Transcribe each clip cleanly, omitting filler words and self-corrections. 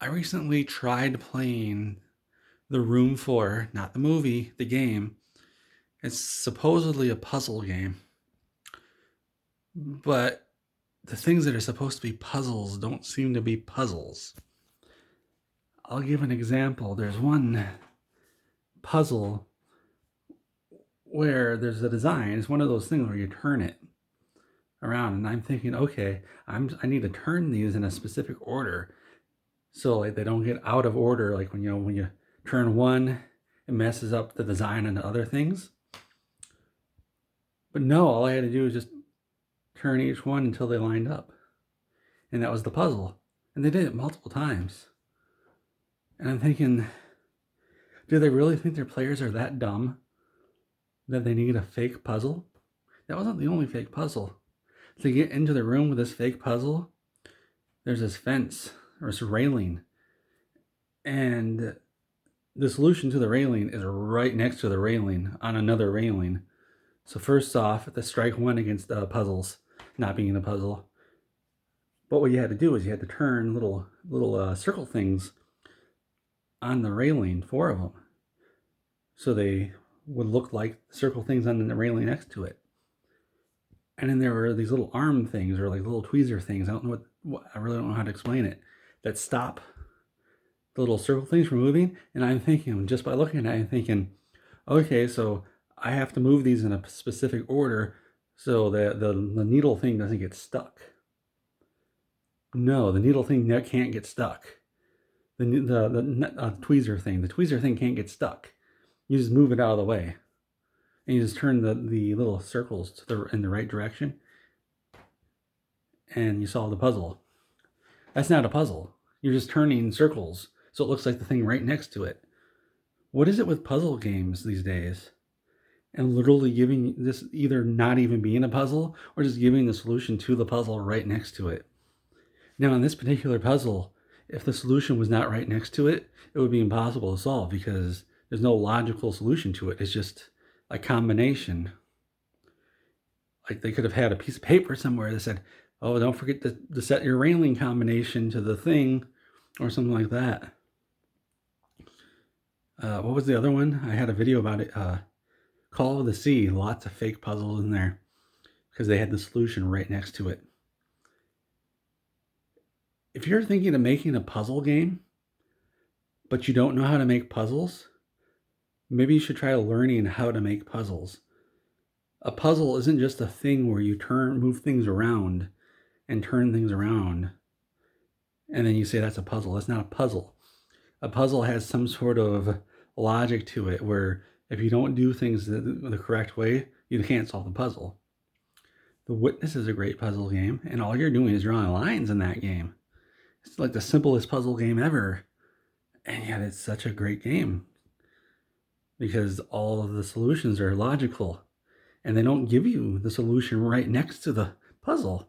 I recently tried playing The Room 4, not the movie, the game. It's supposedly a puzzle game, but the things that are supposed to be puzzles don't seem to be puzzles. I'll give an example. There's one puzzle where there's a design. It's one of those things where you turn it around, and I'm thinking, okay, I need to turn these in a specific order so like they don't get out of order. Like when you turn one, it messes up the design on the other things. But no, all I had to do was just turn each one until they lined up. And that was the puzzle. And they did it multiple times. And I'm thinking, do they really think their players are that dumb that they need a fake puzzle? That wasn't the only fake puzzle. To get into the room with this fake puzzle, there's this fence or this railing. And the solution to the railing is right next to the railing on another railing. So first off, the strike one against puzzles not being a puzzle. But what you had to do is you had to turn little circle things on the railing, four of them, so they would look like circle things on the railing next to it. And then there were these little arm things or like little tweezer things. I don't know what I really don't know how to explain it. That stop the little circle things from moving. And I'm thinking, just by looking at it, I'm thinking, okay, so I have to move these in a specific order so that the needle thing doesn't get stuck. No, the needle thing can't get stuck. The tweezer thing. The tweezer thing can't get stuck. You just move it out of the way, and you just turn the little circles in the right direction, and you solve the puzzle. That's not a puzzle. You're just turning circles so it looks like the thing right next to it. What is it with puzzle games these days? And literally giving this either not even being a puzzle or just giving the solution to the puzzle right next to it. Now, in this particular puzzle, if the solution was not right next to it, it would be impossible to solve because there's no logical solution to it. It's just a combination. Like they could have had a piece of paper somewhere that said, oh, don't forget to set your railing combination to the thing or something like that. What was the other one? I had a video about it. Call of the Sea. Lots of fake puzzles in there because they had the solution right next to it. If you're thinking of making a puzzle game, but you don't know how to make puzzles, maybe you should try learning how to make puzzles. A puzzle isn't just a thing where you move things around and turn things around, and then you say that's a puzzle. That's not a puzzle. A puzzle has some sort of logic to it where if you don't do things the correct way, you can't solve the puzzle. The Witness is a great puzzle game, and all you're doing is drawing lines in that game. It's like the simplest puzzle game ever, and yet it's such a great game because all of the solutions are logical, and they don't give you the solution right next to the puzzle.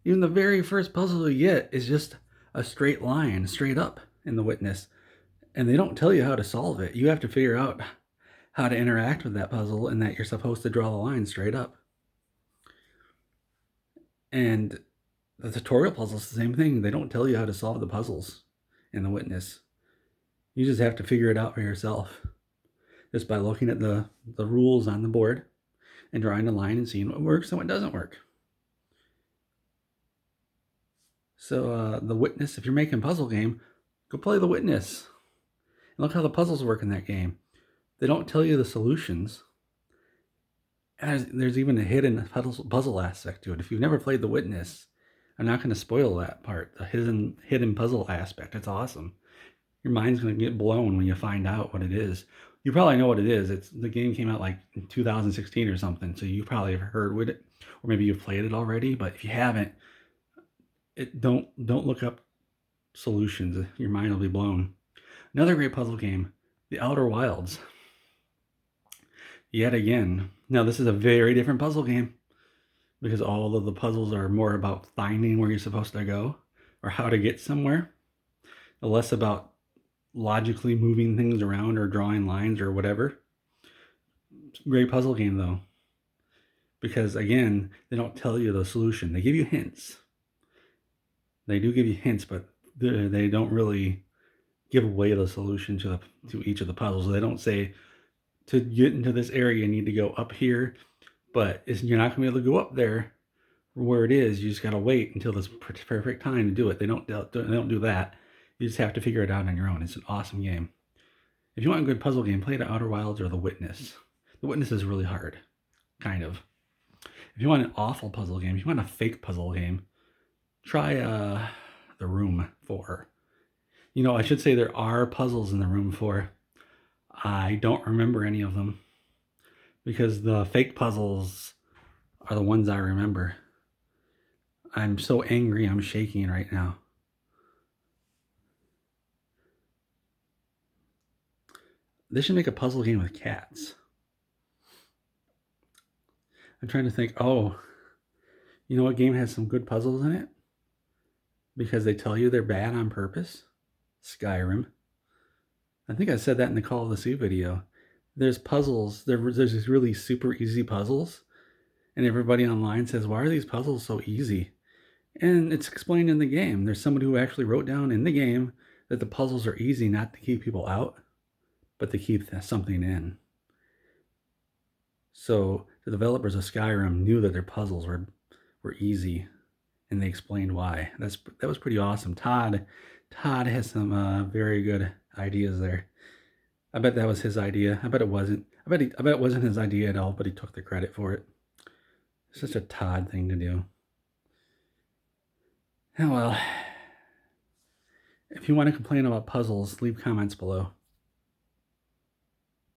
Even the very first puzzle you get is just a straight line, straight up in The Witness, and they don't tell you how to solve it. You have to figure out how to interact with that puzzle and that you're supposed to draw the line straight up. And the tutorial puzzle is the same thing. They don't tell you how to solve the puzzles in The Witness. You just have to figure it out for yourself just by looking at the rules on the board and drawing a line and seeing what works and what doesn't work. So The Witness, if you're making a puzzle game, go play The Witness. And look how the puzzles work in that game. They don't tell you the solutions. And there's even a hidden puzzle aspect to it. If you've never played The Witness, I'm not going to spoil that part, the hidden puzzle aspect. It's awesome. Your mind's going to get blown when you find out what it is. You probably know what it is. The game came out like in 2016 or something, so you probably have heard with it, or maybe you've played it already. But if you haven't, don't look up solutions. Your mind will be blown. Another great puzzle game, The Outer Wilds. Yet again, now this is a very different puzzle game because all of the puzzles are more about finding where you're supposed to go or how to get somewhere, less about logically moving things around or drawing lines or whatever. Great puzzle game though, because again, they don't tell you the solution. They give you hints. They do give you hints, but they don't really give away the solution to each of the puzzles. They don't say to get into this area you need to go up here, but you're not gonna be able to go up there where it is. You just gotta wait until this perfect time to do it. They don't do that. You just have to figure it out on your own. It's an awesome game. If you want a good puzzle game, play The Outer Wilds or The Witness. The Witness is really hard, kind of. If you want an awful puzzle game, if you want a fake puzzle game, try The Room 4. You know, I should say there are puzzles in The Room 4. I don't remember any of them because the fake puzzles are the ones I remember. I'm so angry I'm shaking right now. They should make a puzzle game with cats. I'm trying to think, oh, you know what game has some good puzzles in it? Because they tell you they're bad on purpose? Skyrim. I think I said that in the Call of the Sea video. There's puzzles, there's these really super easy puzzles, and everybody online says, why are these puzzles so easy? And it's explained in the game. There's somebody who actually wrote down in the game that the puzzles are easy not to keep people out, but to keep something in. So the developers of Skyrim knew that their puzzles were easy, and they explained why. That was pretty awesome. Todd has some very good ideas there. I bet that was his idea. I bet it wasn't. I bet it wasn't his idea at all, but he took the credit for it. It's such a Todd thing to do. Oh well. If you want to complain about puzzles, leave comments below.